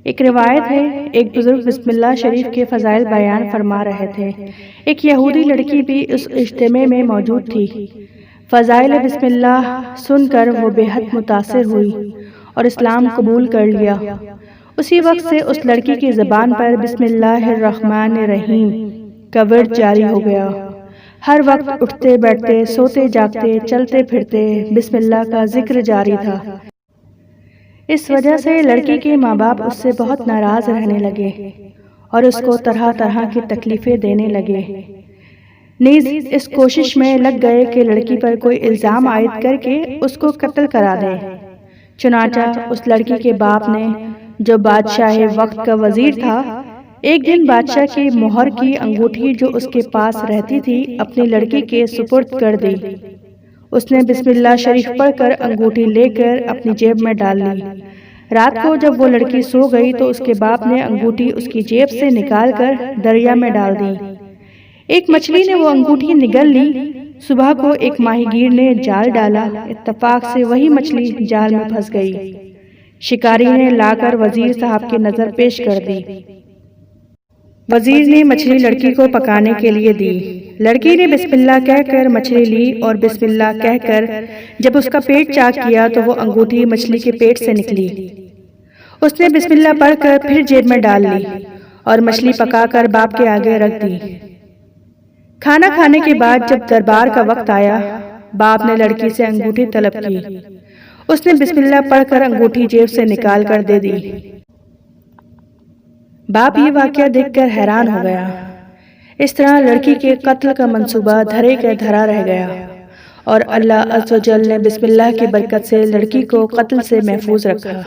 ایک روایت ہے، ایک بزرگ بسم اللہ شریف کے فضائل بیان فرما رہے تھے۔ ایک یہودی لڑکی بھی اس اجتماع میں موجود تھی۔ فضائل بسم اللہ سن کر وہ بے حد متاثر ہوئی اور اسلام قبول کر لیا۔ اسی وقت سے اس لڑکی کی زبان پر بسم اللہ الرحمن الرحیم کا ورد جاری ہو گیا۔ ہر وقت اٹھتے بیٹھتے، سوتے جاگتے، چلتے پھرتے بسم اللہ کا ذکر جاری تھا۔ اس وجہ سے لڑکی کے ماں باپ اس سے بہت ناراض رہنے لگے اور اس کو طرح طرح کی تکلیفیں دینے لگے۔ نیز اس کوشش میں لگ گئے کہ لڑکی پر کوئی الزام عائد کر کے اس کو قتل کرا دیں۔ چنانچہ اس لڑکی کے باپ نے، جو بادشاہ وقت کا وزیر تھا، ایک دن بادشاہ کی مہر کی انگوٹھی جو اس کے پاس رہتی تھی اپنی لڑکی کے سپرد کر دی۔ اس نے بسم اللہ شریف پڑھ کر انگوٹھی لے کر اپنی جیب میں ڈال لی۔ رات کو جب وہ لڑکی سو گئی تو اس کے باپ نے انگوٹھی اس کی جیب سے نکال کر دریا میں ڈال دی۔ ایک مچھلی نے وہ انگوٹھی نگل لی۔ صبح کو ایک ماہی گیر نے جال ڈالا، اتفاق سے وہی مچھلی جال میں پھنس گئی۔ شکاری نے لا کر وزیر صاحب کی نظر پیش کر دی۔ وزیر نے مچھلی لڑکی کو پکانے کے لیے دی۔ لڑکی نے بسم اللہ کہہ کر مچھلی لی اور بسم اللہ کہہ کر جب اس کا پیٹ چاک کیا تو وہ انگوٹھی مچھلی کے پیٹ سے نکلی۔ اس نے بسم اللہ پڑھ کر پھر جیب میں ڈال لی اور مچھلی پکا کر باپ کے آگے رکھ دی۔ کھانا کھانے کے بعد جب دربار کا وقت آیا، باپ نے لڑکی سے انگوٹھی طلب کی۔ اس نے بسم اللہ پڑھ کر انگوٹھی جیب سے نکال کر دے دی۔ باپ یہ واقعہ دیکھ کر حیران ہو گیا۔ اس طرح لڑکی کے قتل کا منصوبہ دھرے کا دھرا رہ گیا اور اللہ عز و جل نے بسم اللہ کی برکت سے لڑکی کو قتل سے محفوظ رکھا۔